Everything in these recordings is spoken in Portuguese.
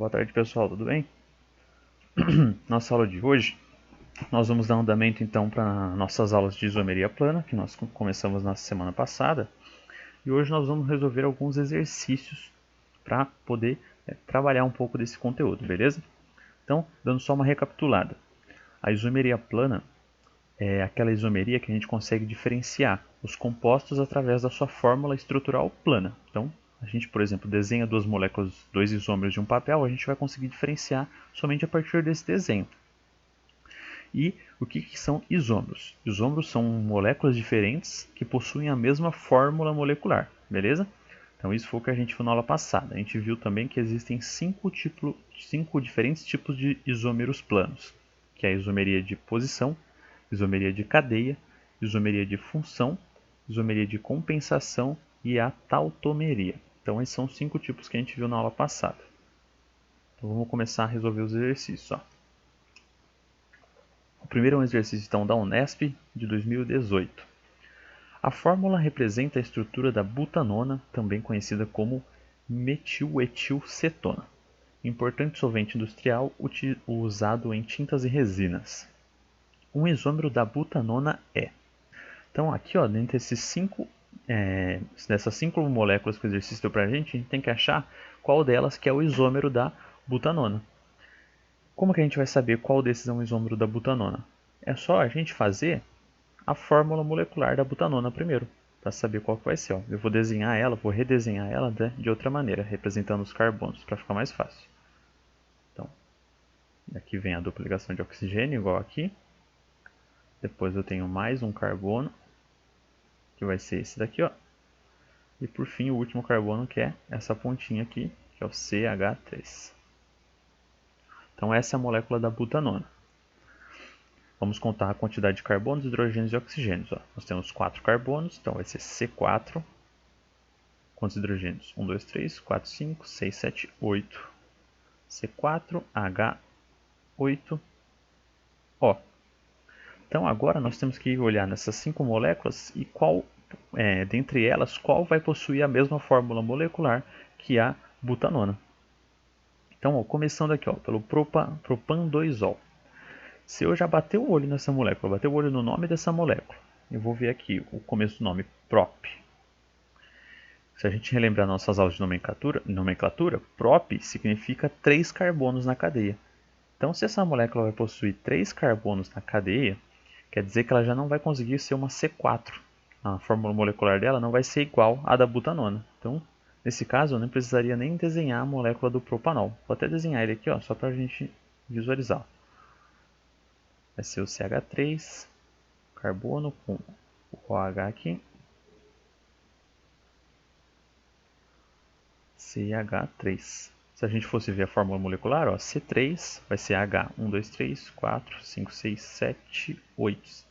Boa tarde, pessoal, tudo bem? Nossa aula de hoje, nós vamos dar andamento então para nossas aulas de isomeria plana, que nós começamos na semana passada, e hoje nós vamos resolver alguns exercícios para poder trabalhar um pouco desse conteúdo, beleza? Então, dando só uma recapitulada. A isomeria plana é aquela isomeria que a gente consegue diferenciar os compostos através da sua fórmula estrutural plana. Então, a gente, por exemplo, desenha duas moléculas, dois isômeros de um papel, a gente vai conseguir diferenciar somente a partir desse desenho. E o que são isômeros? Isômeros são moléculas diferentes que possuem a mesma fórmula molecular, beleza? Então isso foi o que a gente viu na aula passada. A gente viu também que existem cinco diferentes tipos de isômeros planos, que é a isomeria de posição, isomeria de cadeia, isomeria de função, isomeria de compensação e a tautomeria. Então esses são os 5 tipos que a gente viu na aula passada. Então vamos começar a resolver os exercícios. O primeiro é um exercício então, da Unesp de 2018. A fórmula representa a estrutura da butanona, também conhecida como metiletilcetona, importante solvente industrial usado em tintas e resinas. Um isômero da butanona é. Então aqui, ó, dentre dessas 5 moléculas que o exercício deu para a gente tem que achar qual delas que é o isômero da butanona. Como que a gente vai saber qual desses é um isômero da butanona? É só a gente fazer a fórmula molecular da butanona primeiro, para saber qual que vai ser. Ó. Eu vou desenhar ela, vou redesenhar ela de outra maneira, representando os carbonos, para ficar mais fácil. Então, aqui vem a dupla ligação de oxigênio, igual aqui. Depois eu tenho mais um carbono, que vai ser esse daqui, ó. E por fim, o último carbono, que é essa pontinha aqui, que é o CH3. Então essa é a molécula da butanona. Vamos contar a quantidade de carbonos, hidrogênios e oxigênios. Ó. Nós temos 4 carbonos, então vai ser C4. Quantos hidrogênios? 1, 2, 3, 4, 5, 6, 7, 8. C4H8O. Então agora nós temos que olhar nessas 5 moléculas e dentre elas, qual vai possuir a mesma fórmula molecular que a butanona. Então, ó, começando aqui, ó, pelo propan2ol. Se eu já bater o olho nessa molécula, bater o olho no nome dessa molécula, eu vou ver aqui o começo do nome, prop. Se a gente relembrar nossas aulas de nomenclatura, prop significa 3 carbonos na cadeia. Então, se essa molécula vai possuir 3 carbonos na cadeia, quer dizer que ela já não vai conseguir ser uma C4. A fórmula molecular dela não vai ser igual à da butanona. Então, nesse caso, eu não precisaria nem desenhar a molécula do propanol. Vou até desenhar ele aqui, ó, só para a gente visualizar. Vai ser o CH3, carbono com o OH aqui. CH3. Se a gente fosse ver a fórmula molecular, ó, C3 vai ser H, 1, 2, 3, 4, 5, 6, 7, 8.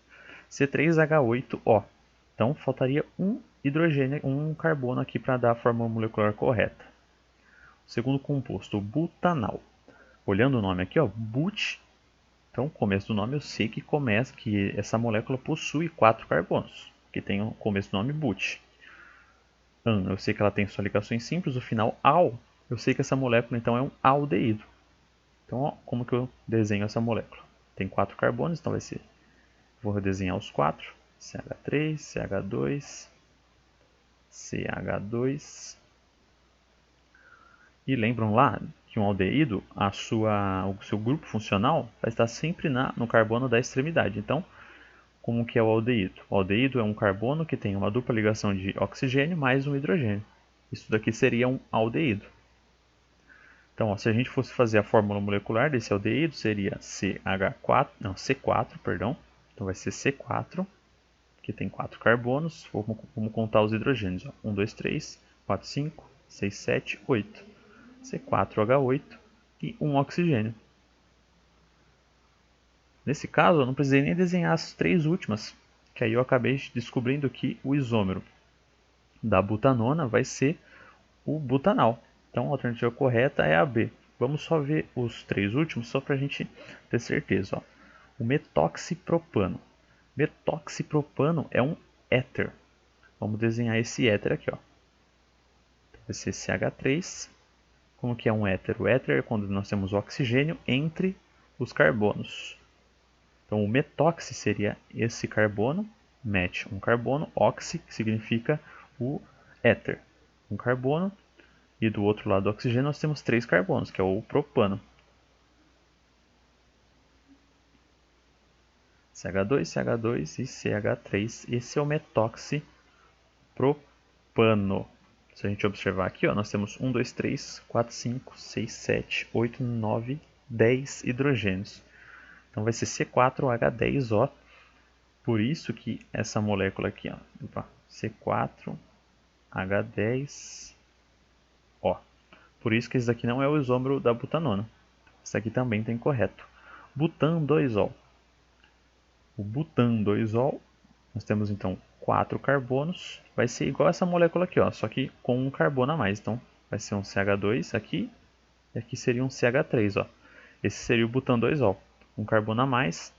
C3H8O. Então faltaria um hidrogênio, um carbono aqui para dar a fórmula molecular correta. O segundo composto, o butanal. Olhando o nome aqui, ó, but. Então, o começo do nome eu sei que essa molécula possui 4 carbonos, que tem o começo do nome but. Eu sei que ela tem só ligações simples, o final al, eu sei que essa molécula então é um aldeído. Então, ó, como que eu desenho essa molécula? Tem 4 carbonos, então vai ser, vou redesenhar os 4, CH3, CH2, CH2. E lembram lá que um aldeído, o seu grupo funcional vai estar sempre no carbono da extremidade. Então, como que é o aldeído? O aldeído é um carbono que tem uma dupla ligação de oxigênio mais um hidrogênio. Isso daqui seria um aldeído. Então, ó, se a gente fosse fazer a fórmula molecular desse aldeído, seria C4, perdão. Então vai ser C4, que tem 4 carbonos. Vamos contar os hidrogênios. Ó. 1, 2, 3, 4, 5, 6, 7, 8. C4H8 e um oxigênio. Nesse caso, eu não precisei nem desenhar as 3 últimas, que aí eu acabei descobrindo que o isômero da butanona vai ser o butanal. Então, a alternativa correta é a B. Vamos só ver os 3 últimos, só para a gente ter certeza. Ó. O metoxipropano. Metoxipropano é um éter. Vamos desenhar esse éter aqui. Ó. Então, vai ser CH3 Como que é um éter? O éter é quando nós temos o oxigênio entre os carbonos. Então o metóxi seria esse carbono, met um carbono, oxi que significa o éter, um carbono, e do outro lado do oxigênio nós temos 3 carbonos, que é o propano. CH2, CH2 e CH3. Esse é o metóxi propano. Se a gente observar aqui, ó, nós temos 1, 2, 3, 4, 5, 6, 7, 8, 9, 10 hidrogênios. Então vai ser C4H10O. Por isso que essa molécula aqui, ó, C4H10O. Por isso que esse daqui não é o isômero da butanona. Esse aqui também está incorreto. Butan 2ol. O butan 2ol, nós temos então 4 carbonos. Vai ser igual essa molécula aqui, ó, só que com um carbono a mais. Então vai ser um CH2 aqui e aqui seria um CH3. Ó. Esse seria o butan 2ol. Um carbono a mais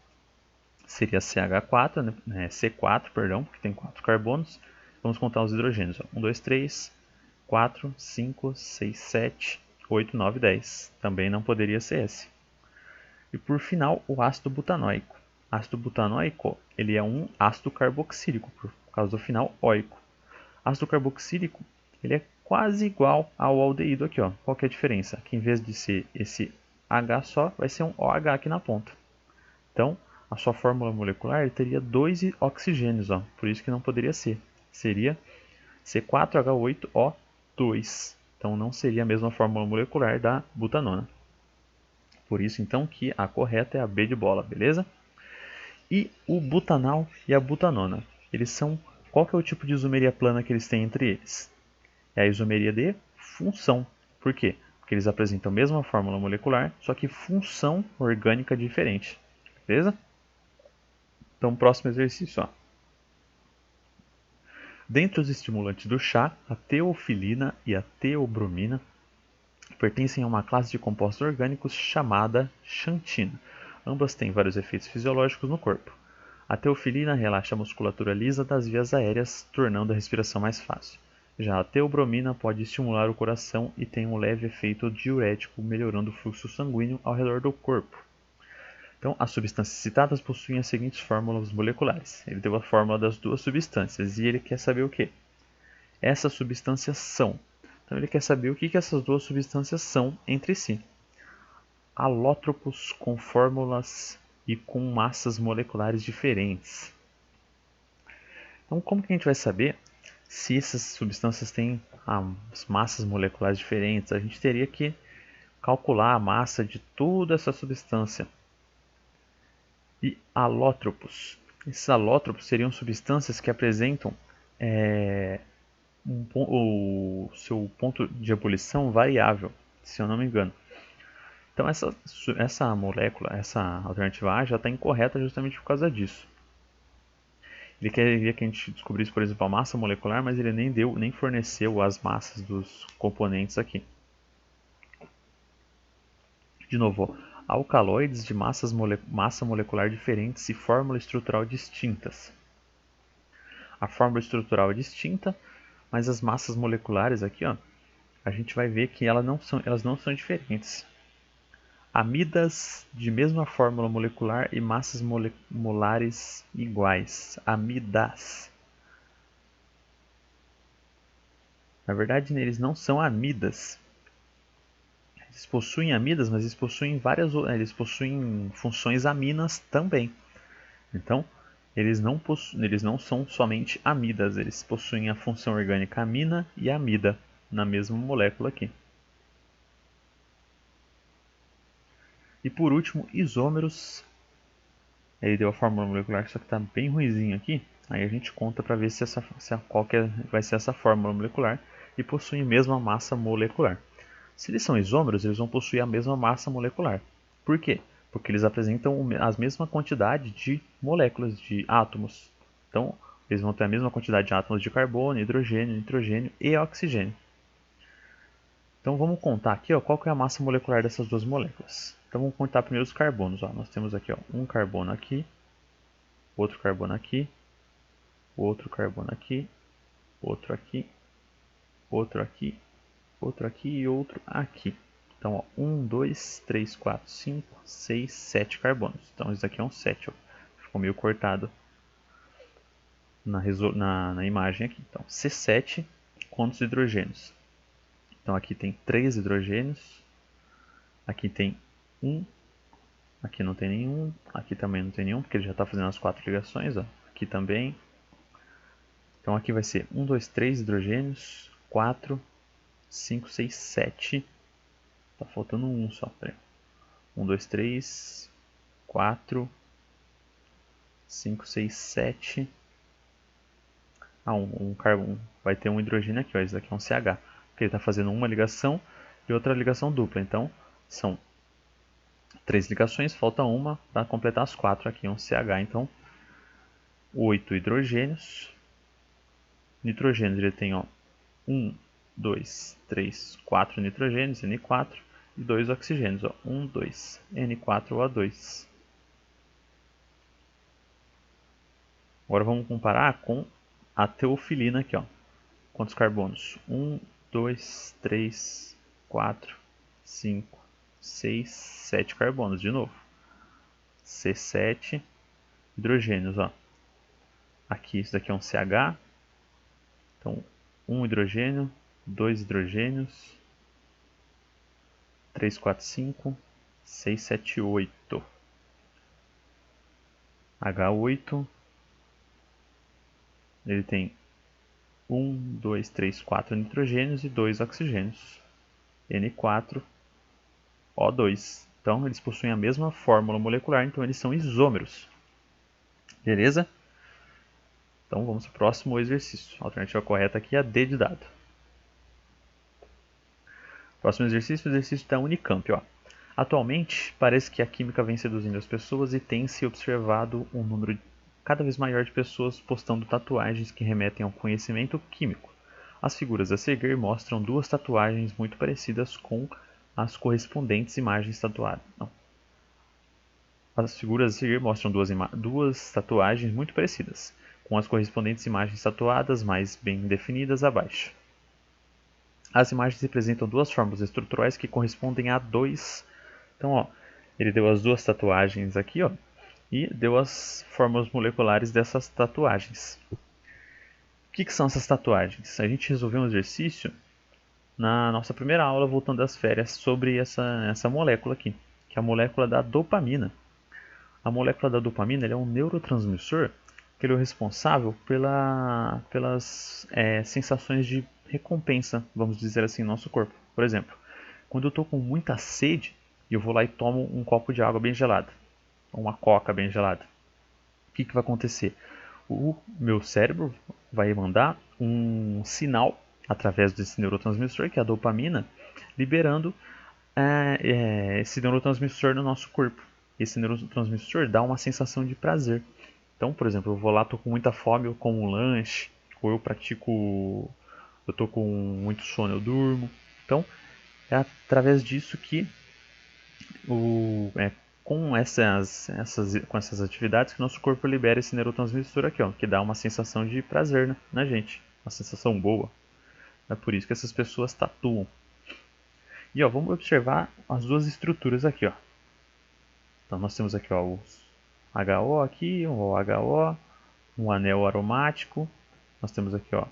seria CH4, né? C4, perdão, porque tem 4 carbonos. Vamos contar os hidrogênios. Ó. 1, 2, 3, 4, 5, 6, 7, 8, 9, 10. Também não poderia ser esse. E por final, o ácido butanóico. Ácido butanóico, ele é um ácido carboxílico, por causa do final óico. Ácido carboxílico, ele é quase igual ao aldeído aqui, ó. Qual que é a diferença? Que em vez de ser esse H só, vai ser um OH aqui na ponta. Então, a sua fórmula molecular teria 2 oxigênios, ó. Por isso que não poderia ser. Seria C4H8O2. Então, não seria a mesma fórmula molecular da butanona. Por isso, então, que a correta é a B de bola, beleza? E o butanal e a butanona, eles são... Qual que é o tipo de isomeria plana que eles têm entre eles? É a isomeria de função. Por quê? Porque eles apresentam a mesma fórmula molecular, só que função orgânica diferente. Beleza? Então, próximo exercício. Ó. Dentre os estimulantes do chá, a teofilina e a teobromina pertencem a uma classe de compostos orgânicos chamada xantina. Ambas têm vários efeitos fisiológicos no corpo. A teofilina relaxa a musculatura lisa das vias aéreas, tornando a respiração mais fácil. Já a teobromina pode estimular o coração e tem um leve efeito diurético, melhorando o fluxo sanguíneo ao redor do corpo. Então, as substâncias citadas possuem as seguintes fórmulas moleculares. Ele deu a fórmula das duas substâncias e ele quer saber o que? Essas substâncias são. Então, ele quer saber o que essas duas substâncias são entre si. Alótropos com fórmulas e com massas moleculares diferentes. Então, como que a gente vai saber se essas substâncias têm as massas moleculares diferentes? A gente teria que calcular a massa de toda essa substância. E alótropos. Esses alótropos seriam substâncias que apresentam o seu ponto de ebulição variável, se eu não me engano. Então essa molécula, essa alternativa A já está incorreta justamente por causa disso. Ele queria que a gente descobrisse, por exemplo, a massa molecular, mas ele nem forneceu as massas dos componentes aqui. De novo, alcaloides de massa molecular diferentes e fórmula estrutural distintas. A fórmula estrutural é distinta, mas as massas moleculares aqui, ó, a gente vai ver que elas não são diferentes. Amidas de mesma fórmula molecular e massas molares iguais. Amidas. Na verdade, eles não são amidas. Eles possuem amidas, mas eles possuem eles possuem funções aminas também. Então, eles não são somente amidas, eles possuem a função orgânica amina e amida na mesma molécula aqui. E por último, isômeros. Ele deu a fórmula molecular, só que está bem ruizinho aqui. Aí a gente conta para ver qual vai ser essa fórmula molecular e possuem a mesma massa molecular. Se eles são isômeros, eles vão possuir a mesma massa molecular. Por quê? Porque eles apresentam a mesma quantidade de moléculas, de átomos. Então, eles vão ter a mesma quantidade de átomos de carbono, hidrogênio, nitrogênio e oxigênio. Então vamos contar aqui, ó, qual que é a massa molecular dessas duas moléculas. Então vamos contar primeiro os carbonos. Ó. Nós temos aqui ó, um carbono aqui, outro carbono aqui, outro carbono aqui, outro aqui, outro aqui outro aqui e outro aqui. Então, ó, 1, 2, 3, 4, 5, 6, 7 carbonos. Então, isso aqui é um 7, ó. Ficou meio cortado na imagem aqui. Então, C7, quantos hidrogênios? Então, aqui tem 3 hidrogênios. Aqui tem 1. Aqui não tem nenhum. Aqui também não tem nenhum, porque ele já está fazendo as 4 ligações. Ó. Aqui também. Então, aqui vai ser 1, 2, 3 hidrogênios. 4, 5, 6, 7. Tá faltando um só. Peraí. 1, 2, 3, 4, 5, 6, 7. Ah, um carbono. Vai ter um hidrogênio aqui, ó. Esse daqui é um CH. Porque ele está fazendo uma ligação e outra ligação dupla. Então, são 3 ligações, falta uma para completar as 4 aqui, um CH. Então, 8 hidrogênios. Nitrogênios, ele tem, ó, 1, 2, 3, 4 nitrogênios, N4. E 2 oxigênios, ó, 1, 2, N4O2. Agora vamos comparar com a teofilina aqui, ó. Quantos carbonos? 1, 2, 3, 4, 5, 6, 7 carbonos de novo. C7, hidrogênios, ó. Aqui, isso daqui é um CH. Então, 1 hidrogênio, 2 hidrogênios, 3, 4, 5, 6, 7, 8. H8, ele tem 1, 2, 3, 4 nitrogênios e 2 oxigênios. N4, O2. Então, eles possuem a mesma fórmula molecular, então eles são isômeros. Beleza? Então, vamos para o próximo exercício. A alternativa correta aqui é a D de dado. Próximo exercício, o exercício da Unicamp. Ó. Atualmente, parece que a química vem seduzindo as pessoas e tem-se observado um número cada vez maior de pessoas postando tatuagens que remetem ao conhecimento químico. As figuras a seguir mostram duas tatuagens muito parecidas com as correspondentes imagens tatuadas. Não. As figuras a seguir mostram duas tatuagens muito parecidas, com as correspondentes imagens tatuadas mais bem definidas abaixo. As imagens representam duas formas estruturais que correspondem a dois. Então, ó, ele deu as duas tatuagens aqui, ó, e deu as formas moleculares dessas tatuagens. O que são essas tatuagens? A gente resolveu um exercício na nossa primeira aula, voltando das férias, sobre essa molécula aqui, que é a molécula da dopamina. A molécula da dopamina é um neurotransmissor que ele é o responsável pelas sensações de recompensa, vamos dizer assim, no nosso corpo. Por exemplo, quando eu estou com muita sede, eu vou lá e tomo um copo de água bem gelada, ou uma coca bem gelada. O que vai acontecer? O meu cérebro vai mandar um sinal através desse neurotransmissor, que é a dopamina, liberando esse neurotransmissor no nosso corpo. Esse neurotransmissor dá uma sensação de prazer. Então, por exemplo, eu vou lá, estou com muita fome, eu como um lanche, ou eu estou com muito sono, eu durmo. Então, é através disso que com essas atividades que nosso corpo libera esse neurotransmissor aqui, ó, que dá uma sensação de prazer na gente, uma sensação boa. É por isso que essas pessoas tatuam. E ó, vamos observar as duas estruturas aqui, ó. Então nós temos aqui, ó, o HO aqui, o OHO, um anel aromático. Nós temos aqui, ó,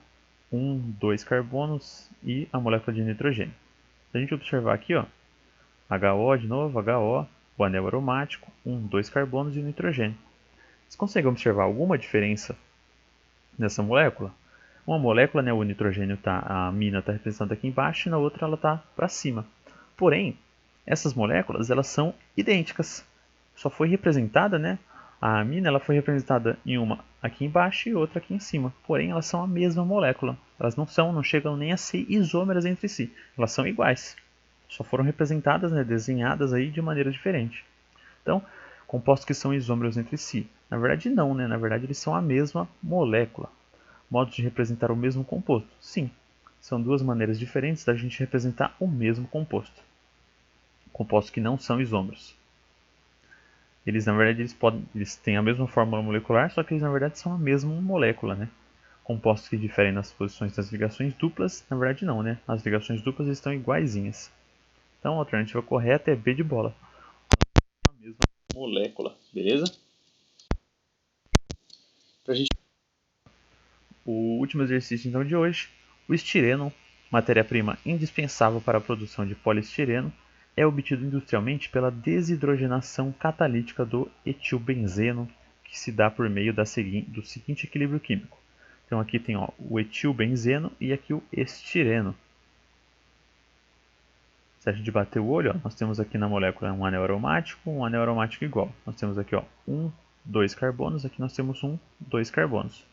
2 carbonos e a molécula de nitrogênio. Se a gente observar aqui, ó, HO de novo, HO, o anel aromático, 2 carbonos e o nitrogênio. Vocês conseguem observar alguma diferença nessa molécula? Uma molécula, né, o nitrogênio a amina está representada aqui embaixo e na outra ela está para cima. Porém, essas moléculas elas são idênticas. Só foi representada, né, a amina ela foi representada em uma aqui embaixo e outra aqui em cima. Porém, elas são a mesma molécula. Elas não chegam nem a ser isômeras entre si. Elas são iguais. Só foram representadas, né, desenhadas aí de maneira diferente. Então, compostos que são isômeros entre si. Na verdade, não, né? Na verdade, eles são a mesma molécula. Modos de representar o mesmo composto? Sim, são duas maneiras diferentes da gente representar o mesmo composto. Compostos que não são isômeros. Eles, na verdade, eles têm a mesma fórmula molecular, só que eles, na verdade, são a mesma molécula, né? compostos que diferem nas posições das ligações duplas. Na verdade não, né? As ligações duplas estão iguaizinhas. Então a alternativa correta é B de bola. A mesma molécula, beleza? Pra gente... O último exercício então de hoje, o estireno, matéria-prima indispensável para a produção de poliestireno, é obtido industrialmente pela desidrogenação catalítica do etilbenzeno, que se dá por meio do seguinte equilíbrio químico. Então aqui tem o etilbenzeno e aqui o estireno. Se a gente bater o olho, nós temos aqui na molécula um anel aromático igual. Nós temos aqui 2 carbonos, aqui nós temos 2 carbonos.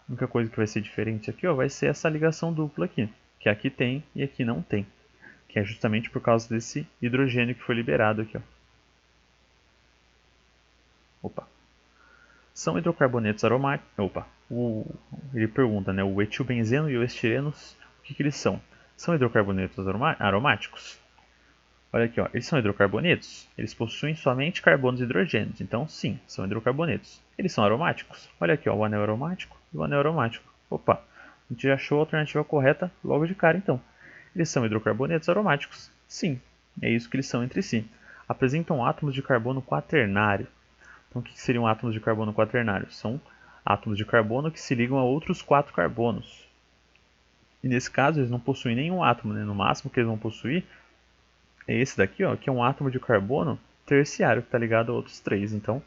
A única coisa que vai ser diferente aqui vai ser essa ligação dupla aqui, que aqui tem e aqui não tem, que é justamente por causa desse hidrogênio que foi liberado aqui. Opa. São hidrocarbonetos aromáticos. Ele pergunta, né? O etilbenzeno e o estireno, o que eles são? São hidrocarbonetos aromáticos? Olha aqui, eles são hidrocarbonetos? Eles possuem somente carbonos e hidrogênios, então sim, são hidrocarbonetos. Eles são aromáticos? Olha aqui, o anel aromático e o anel aromático. Opa, a gente já achou a alternativa correta logo de cara então. Eles são hidrocarbonetos aromáticos? Sim, é isso que eles são entre si. Apresentam átomos de carbono quaternário. Então o que seriam átomos de carbono quaternário? São átomos de carbono que se ligam a outros 4 carbonos. E nesse caso eles não possuem nenhum átomo, né? No máximo que eles vão possuir é esse daqui, que é um átomo de carbono terciário, que está ligado a outros 3. Então,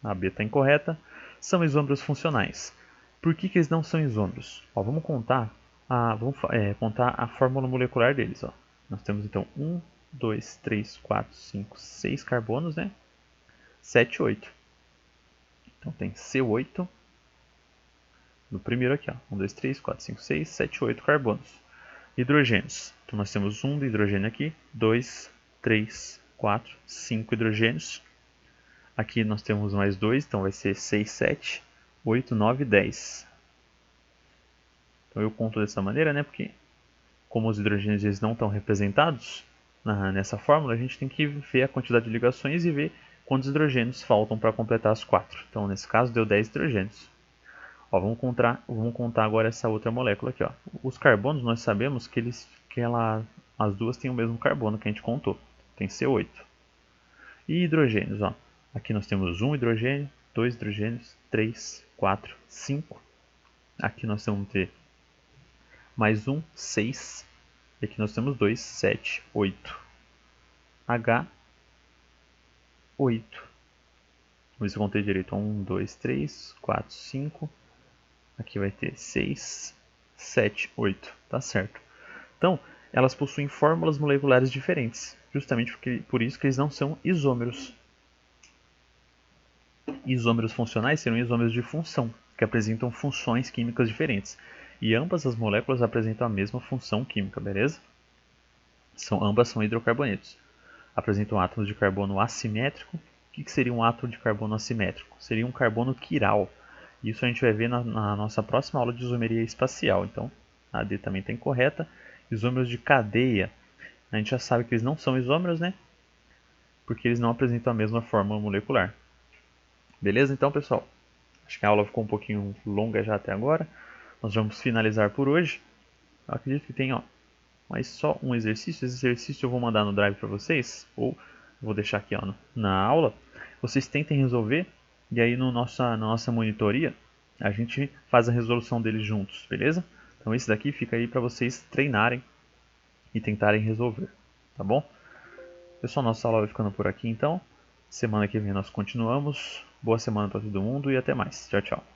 a B está incorreta. São isômeros funcionais. Por que eles não são isômeros? Vamos contar a fórmula molecular deles. Nós temos então 1, 2, 3, 4, 5, 6 carbonos, né? 7, 8. Então tem C8 no primeiro aqui. 1, 2, 3, 4, 5, 6, 7, 8 carbonos. Hidrogênios. Então nós temos 1 de hidrogênio aqui, 2, 3, 4, 5 hidrogênios. Aqui nós temos mais 2, então vai ser 6, 7, 8, 9, 10. Então eu conto dessa maneira, né? Porque como os hidrogênios eles não estão representados nessa fórmula, a gente tem que ver a quantidade de ligações e ver quantos hidrogênios faltam para completar as 4. Então nesse caso deu 10 hidrogênios. Vamos contar agora essa outra molécula aqui. Os carbonos nós sabemos que as duas têm o mesmo carbono que a gente contou. Tem C8. E hidrogênios, aqui nós temos 1 hidrogênio, 2 hidrogênios, 3, 4, 5. Aqui nós vamos ter mais 1, 6. E aqui nós temos 2, 7, 8. H8. Vamos ver se eu contei direito. 1, 2, 3, 4, 5. Aqui vai ter 6, 7, 8. Tá certo. Então, elas possuem fórmulas moleculares diferentes. Justamente por isso que eles não são isômeros. Isômeros funcionais seriam isômeros de função, que apresentam funções químicas diferentes. E ambas as moléculas apresentam a mesma função química, beleza? Ambas são hidrocarbonetos. Apresentam átomos de carbono assimétrico. O que seria um átomo de carbono assimétrico? Seria um carbono quiral. Isso a gente vai ver na nossa próxima aula de isomeria espacial. Então, a D também está incorreta. Isômeros de cadeia. A gente já sabe que eles não são isômeros, né? Porque eles não apresentam a mesma fórmula molecular. Beleza? Então, pessoal, acho que a aula ficou um pouquinho longa já até agora. Nós vamos finalizar por hoje. Eu acredito que tem, mais só um exercício. Esse exercício eu vou mandar no Drive para vocês, ou vou deixar aqui na aula. Vocês tentem resolver, e aí na nossa monitoria a gente faz a resolução deles juntos, beleza? Então esse daqui fica aí para vocês treinarem e tentarem resolver, tá bom? Pessoal, nossa aula vai ficando por aqui então. Semana que vem nós continuamos. Boa semana para todo mundo e até mais. Tchau, tchau.